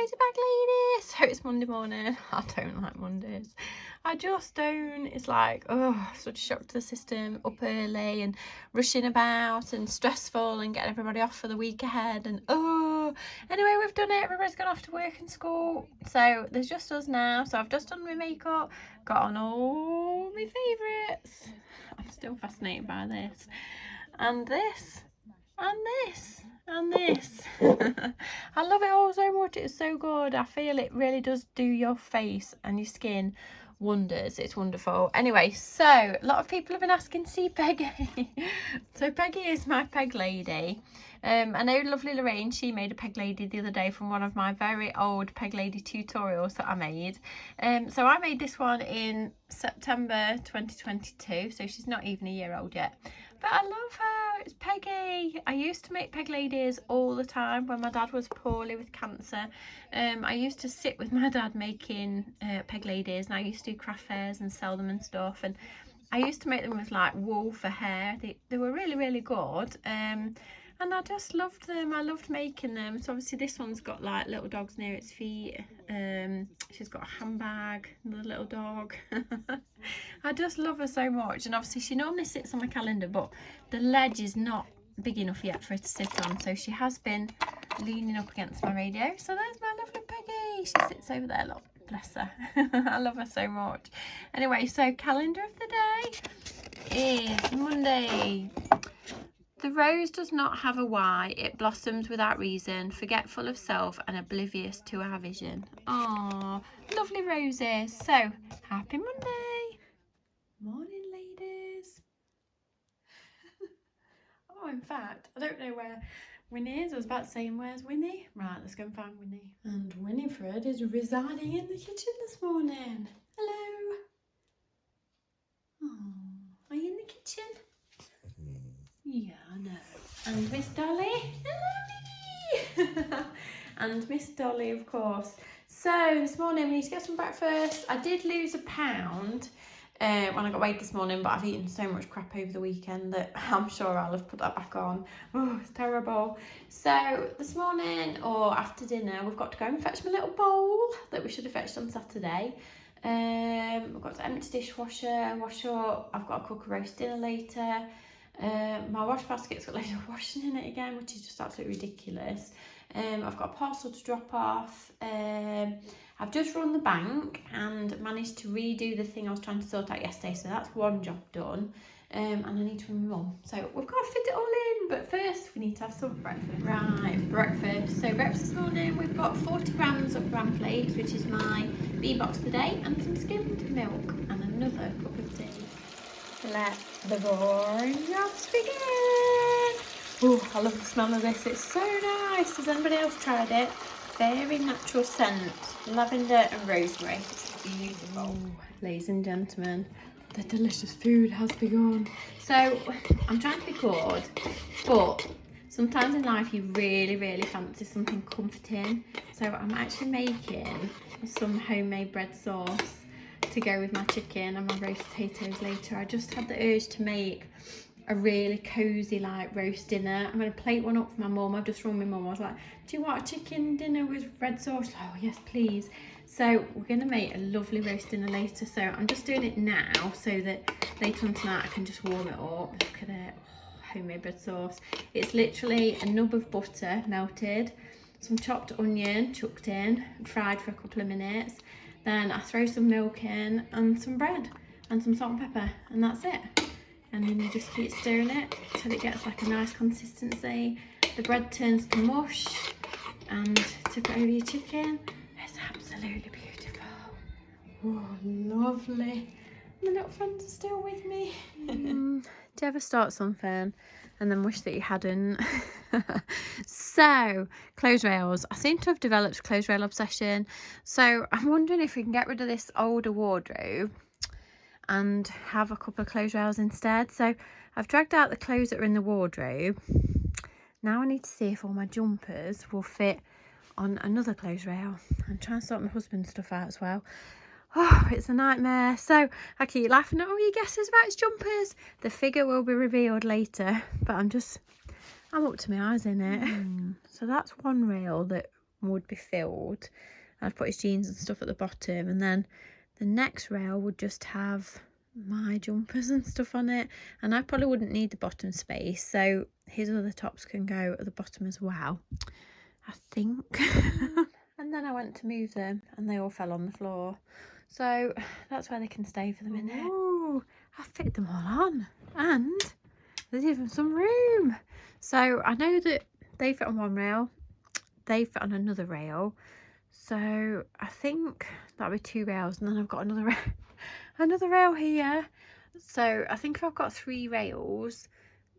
Crazy Bag Lady. So it's Monday morning. I don't like Mondays. I just don't. It's like, oh, such a shock to the system. Up early and rushing about and stressful and getting everybody off for the week ahead. And oh, anyway, we've done it. Everybody's gone off to work and school. So there's just us now. So I've just done my makeup, got on all my favourites. I'm still fascinated by this. And this. And this. And this. I love it all so much. It's so good. I feel it really does do your face and your skin wonders. It's wonderful. Anyway, so a lot of people have been asking to see Peggy. So Peggy is my peg lady. I know lovely Lorraine, she made a peg lady the other day from one of my very old peg lady tutorials that I made. So I made this one in September 2022, so she's not even a year old yet. But I love her. It's Peggy. I used to make peg ladies all the time when my dad was poorly with cancer. I used to sit with my dad making peg ladies, and I used to do craft fairs and sell them and stuff. And I used to make them with like wool for hair. They were really, really good. And I just loved them. I loved making them. So obviously this one's got like little dogs near its feet. She's got a handbag, another little dog. I just love her so much. And obviously she normally sits on my calendar, but the ledge is not big enough yet for her to sit on. So she has been leaning up against my radio. So there's my lovely Peggy. She sits over there, look, bless her. I love her so much. Anyway, so calendar of the day is Monday. The rose does not have a why. It blossoms without reason, forgetful of self and oblivious to our vision. Oh, lovely roses. So, happy Monday. Morning, ladies. Oh, in fact, I don't know where Winnie is. I was about to say, where's Winnie? Right, let's go and find Winnie. And Winifred is residing in the kitchen this morning. Hello. Oh, are you in the kitchen? Yeah, I know. And Miss Dolly. Hello, Minnie. And Miss Dolly, of course. So this morning we need to get some breakfast. I did lose £1 when I got weighed this morning, but I've eaten so much crap over the weekend that I'm sure I'll have put that back on. Oh, it's terrible. So this morning or after dinner, we've got to go and fetch my little bowl that we should have fetched on Saturday. We've got to empty dishwasher, wash up. I've got to cook a roast dinner later. My wash basket's got loads of washing in it again, which is just absolutely ridiculous. I've got a parcel to drop off. I've just run the bank and managed to redo the thing I was trying to sort out yesterday, so that's one job done. And I need to run my mum, so we've got to fit it all in, but first we need to have some breakfast. Right, breakfast. So breakfast this morning, we've got 40 grams of bran flakes, which is my bee box today, and some skimmed milk and another cup of tea. Let the boring jobs begin. Oh, I love the smell of this. It's so nice. Has anybody else tried it? Very natural scent, lavender and rosemary. It's beautiful. Ooh, ladies and gentlemen, the delicious food has begun. So I'm trying to be good, but sometimes in life you really, really fancy something comforting. So I'm actually making some homemade bread sauce to go with my chicken and my roast potatoes later. I just had the urge to make a really cosy like roast dinner. I'm going to plate one up for my mum. I've just rung my mum. I was like, do you want a chicken dinner with red sauce? Oh yes please. So we're going to make a lovely roast dinner later. So I'm just doing it now so that later on tonight I can just warm it up. Look at it. Oh, homemade bread sauce. It's literally a nub of butter melted, some chopped onion chucked in, fried for a couple of minutes. Then I throw some milk in and some bread and some salt and pepper, and that's it. And then you just keep stirring it till it gets like a nice consistency. The bread turns to mush, and to put over your chicken. It's absolutely beautiful. Oh, lovely. My little friends are still with me. Do you ever start something and then wish that you hadn't? So, clothes rails. I seem to have developed a clothes rail obsession. So I'm wondering if we can get rid of this older wardrobe and have a couple of clothes rails instead. So I've dragged out the clothes that are in the wardrobe. Now I need to see if all my jumpers will fit on another clothes rail. I'm trying to sort my husband's stuff out as well. Oh, it's a nightmare. So I keep laughing at all your guesses about his jumpers. The figure will be revealed later, but I'm up to my eyes in it. So that's one rail that would be filled. I'd put his jeans and stuff at the bottom, and then the next rail would just have my jumpers and stuff on it, and I probably wouldn't need the bottom space, so his other tops can go at the bottom as well, I think. And then I went to move them and they all fell on the floor, so that's where they can stay for the minute. Ooh, I fitted them all on, and there's even some room. So I know that they fit on one rail, they fit on another rail, so I think that'll be 2 rails, and then I've got another rail here. So I think if I've got 3 rails,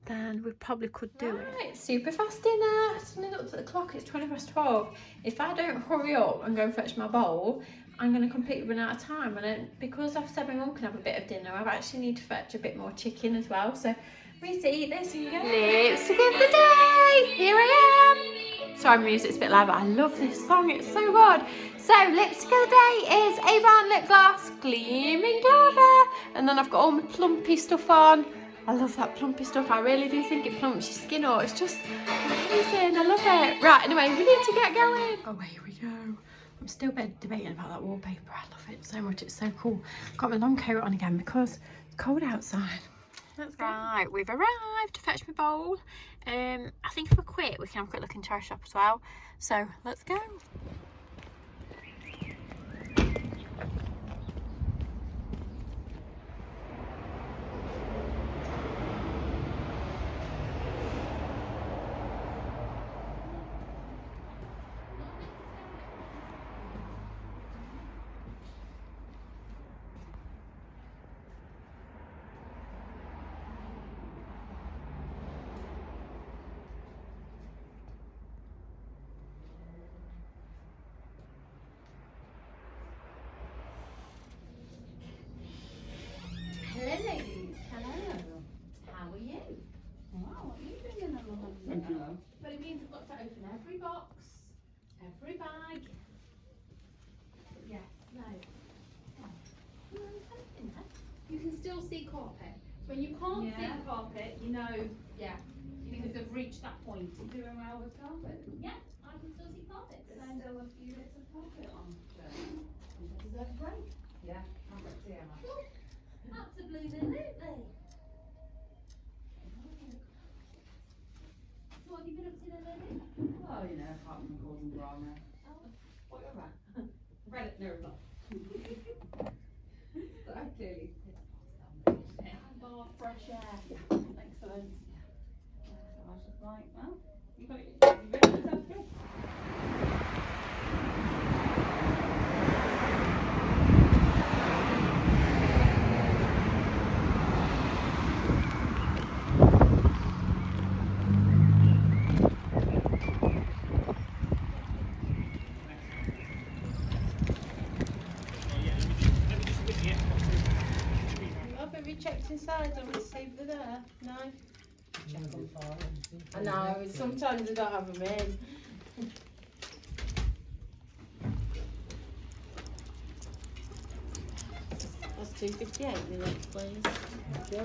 then we probably could do it. Super fast dinner. Suddenly looked at the clock, it's 12:20. If I don't hurry up and go and fetch my bowl, I'm going to completely run out of time. And because I've said my mum can have a bit of dinner, I actually need to fetch a bit more chicken as well. So we need to eat this and go. Lipstick of the day. Here I am. Sorry, my music's a bit loud, but I love this song. It's so good. So lipstick of the day is Avon Lip Gloss Gleaming Clover. And then I've got all my plumpy stuff on. I love that plumpy stuff. I really do think it plumps your skin out. It's just amazing. I love it. Right, anyway, we need to get going. Oh, here we go. I'm still debating about that wallpaper. I love it so much. It's so cool. Got my long coat on again because it's cold outside. Let's go. Right, we've arrived to fetch my bowl. I think if we're quick, we can have a quick look into our shop as well. So let's go. Hello ladies, hello. How are you? Wow, what are you doing? Thank you. But it means I've got to open every box, every bag. Yes, no. You can still see carpet. When you can't see carpet, you know, because they've reached that point. You're doing well with carpet? Yeah, I can still see carpet. There's still a few bits of carpet on. Is that great? Yeah, carpet here. Absolutely. So what have you been up to then, Lily? Well, you know, apart from causing drama. Oh, whatever. Read it, no, not. So I clearly Bar, fresh air. excellent. So I was just like, well, you got it. You ready to go? Have you checked inside and it's safe there? No? Check them for I know, sometimes I don't have them in. That's £2.58 the next please. Thank you.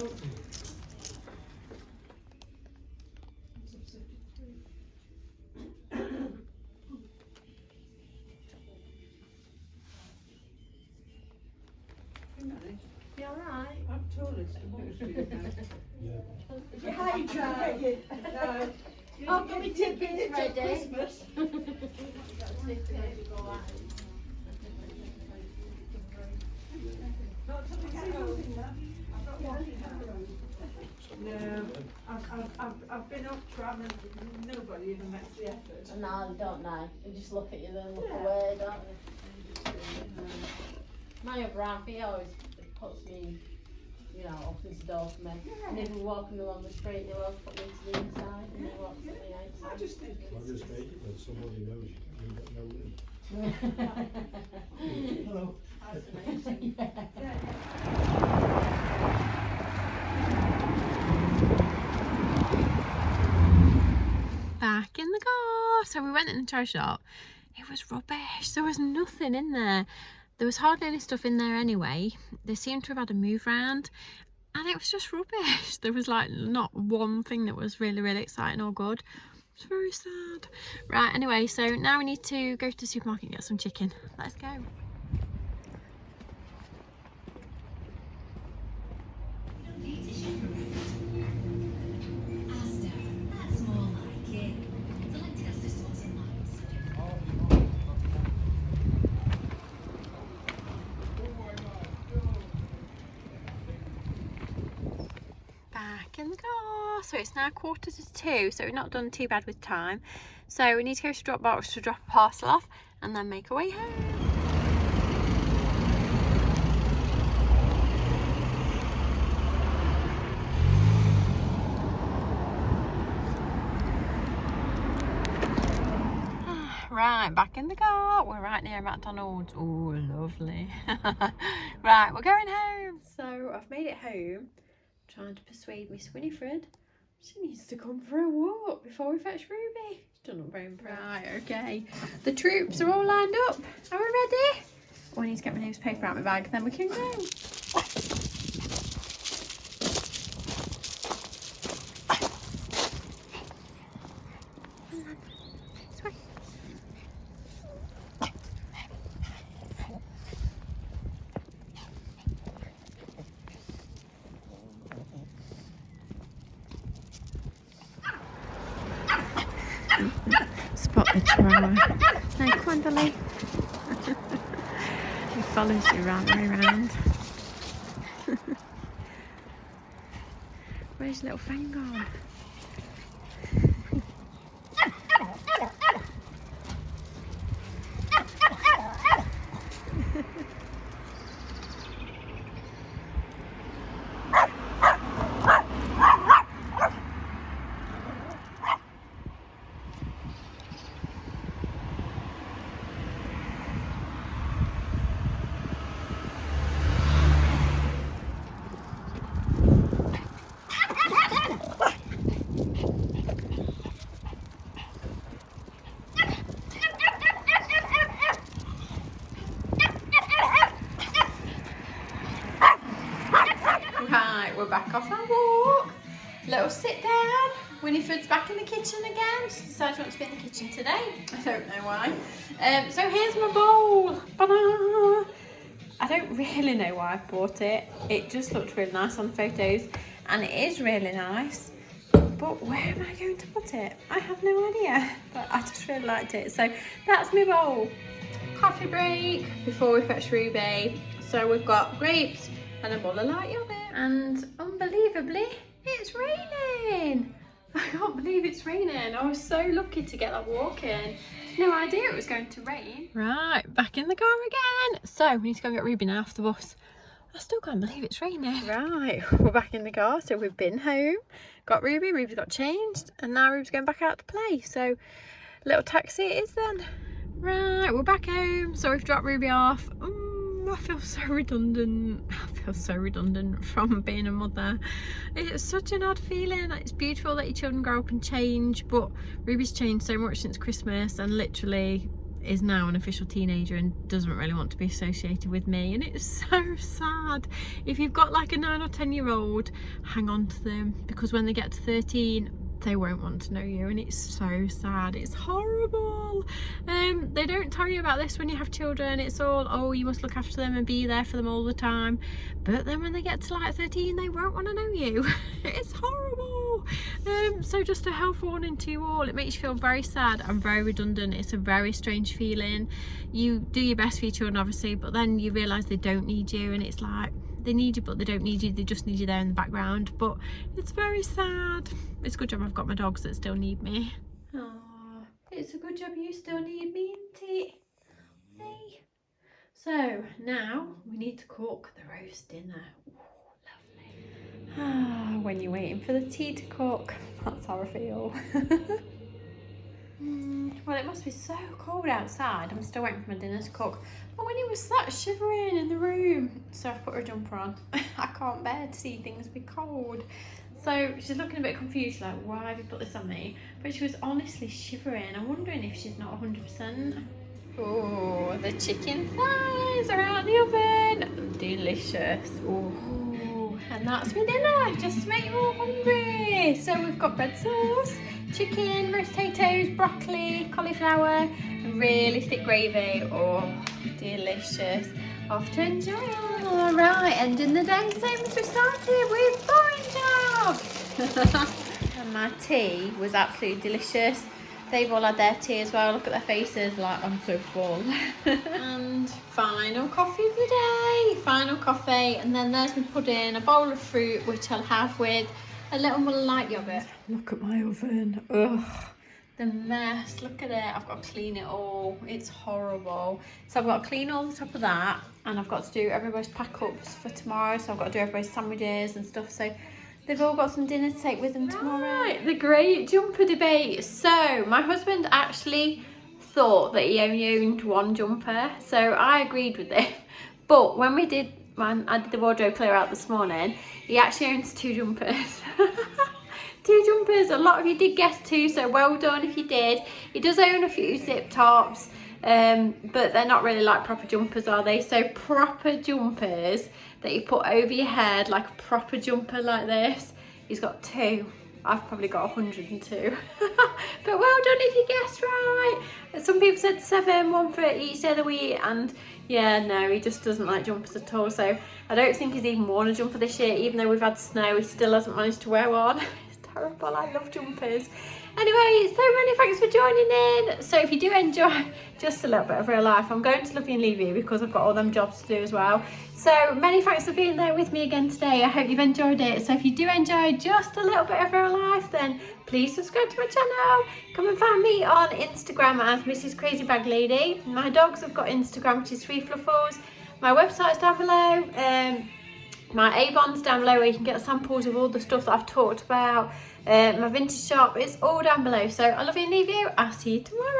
You alright? I'm tourist. Hi, Joe. No. I've got my tickets ready. No, I've been up travelling with nobody even makes the effort. No, don't know. They just look at you and look away, don't they? My other half, he always puts me, you know, opens the door for me. And if we're walking along the street, he'll always put me to the inside and he walks to the outside. I just think I'll just make it that somebody knows you got no lid. Hello. that's amazing. Back in the car. So we went in the toy shop. It was rubbish. There was nothing in there. There was hardly any stuff in there anyway. They seemed to have had a move round and it was just rubbish. There was like not one thing that was really, really exciting or good. It's very sad. Right, anyway, so now we need to go to the supermarket and get some chicken. Let's go. Back in the car. So it's now 1:45, so we've not done too bad with time. So we need to go to Dropbox to drop a parcel off and then make our way home. Right, back in the car. We're right near McDonald's. Oh, lovely. Right, we're going home. So I've made it home. Trying to persuade Miss Winifred. She needs to come for a walk before we fetch Ruby. She's done up very impressed. Right, okay. The troops are all lined up. Are we ready? Oh, I need to get my newspaper out of my bag, then we can go. Spot the chihuahua. No, come on, Dolly. He follows you right the way around. Where's your little friend gone? Right, we're back off our walk. Little sit down. Winifred's back in the kitchen again. She decided she wants to be in the kitchen today. I don't know why. So here's my bowl. Banana. I don't really know why I bought it. It just looked really nice on the photos, and it is really nice. But where am I going to put it? I have no idea. But I just really liked it. So that's my bowl. Coffee break before we fetch Ruby. So we've got grapes and a bowl of light yogurt. And unbelievably, it's raining. I can't believe it's raining. I was so lucky to get that walk in. No idea it was going to rain. Right, back in the car again. So we need to go and get Ruby now after the bus. I still can't believe it's raining. Right, we're back in the car. So we've been home, got Ruby, Ruby's got changed, and now Ruby's going back out to play. So little taxi it is then. Right, we're back home. So we've dropped Ruby off. I feel so redundant. I feel so redundant from being a mother. It's such an odd feeling. It's beautiful that your children grow up and change, but Ruby's changed so much since Christmas and literally is now an official teenager and doesn't really want to be associated with me, and it's so sad. If you've got like a 9 or 10-year-old, hang on to them, because when they get to 13 they won't want to know you, and it's so sad. It's horrible. They don't tell you about this when you have children. It's all, oh, you must look after them and be there for them all the time, but then when they get to like 13 they won't want to know you. It's horrible. So just a health warning to you all. It makes you feel very sad and very redundant. It's a very strange feeling. You do your best for your children obviously, but then you realise they don't need you, and it's like they need you but they don't need you. They just need you there in the background. But it's very sad. It's a good job I've got my dogs that still need me. Oh, it's a good job you still need me, isn't it? Hey. So now we need to cook the roast dinner. Ooh, lovely. When you're waiting for the tea to cook, that's how I feel. Well, it must be so cold outside. I'm still waiting for my dinner to cook. But when it was sat shivering in the room, so I've put her a jumper on. I can't bear to see things be cold. So she's looking a bit confused, she's like, why have you put this on me? But she was honestly shivering. I'm wondering if she's not 100%. Oh, the chicken thighs are out of the oven. Delicious. Oh, I And that's my dinner, just to make you all hungry. So we've got bread sauce, chicken, roast potatoes, broccoli, cauliflower, and really thick gravy. Oh, delicious. Off to enjoy. All right, ending the day same as we started with boring jobs. And my tea was absolutely delicious. They've all had their tea as well. Look at their faces, like, I'm so full. And final coffee of the day. Final coffee. And then there's my pudding, a bowl of fruit, which I'll have with a little Muller light yogurt. Look at my oven. Ugh, the mess. Look at it. I've got to clean it all. It's horrible. So I've got to clean all the top of that. And I've got to do everybody's pack-ups for tomorrow. So I've got to do everybody's sandwiches and stuff. So they've all got some dinner to take with them tomorrow. Right, the great jumper debate. So my husband actually thought that he only owned one jumper, so I agreed with him. But when I did the wardrobe clear out this morning, he actually owns 2 jumpers. 2 jumpers. A lot of you did guess 2, so well done if you did. He does own a few zip tops, but they're not really like proper jumpers, are they? So proper jumpers that you put over your head, like a proper jumper like this, he's got 2. I've probably got 102. But well done if you guessed right. Some people said 7, 1 for each day of the week, and yeah, no, he just doesn't like jumpers at all. So I don't think he's even worn a jumper this year. Even though we've had snow, he still hasn't managed to wear one. It's terrible. I love jumpers. Anyway, so many thanks for joining in. So if you do enjoy just a little bit of real life, I'm going to love you and leave you because I've got all them jobs to do as well. So many thanks for being there with me again today. I hope you've enjoyed it. So if you do enjoy just a little bit of real life, then please subscribe to my channel. Come and find me on Instagram as mrscrazybaglady. My dogs have got Instagram, which is 3 Fluffles. My website's down below. My AVON's down below where you can get samples of all the stuff that I've talked about. My vintage shop, it's all down below. So I love you and leave you. I'll see you tomorrow.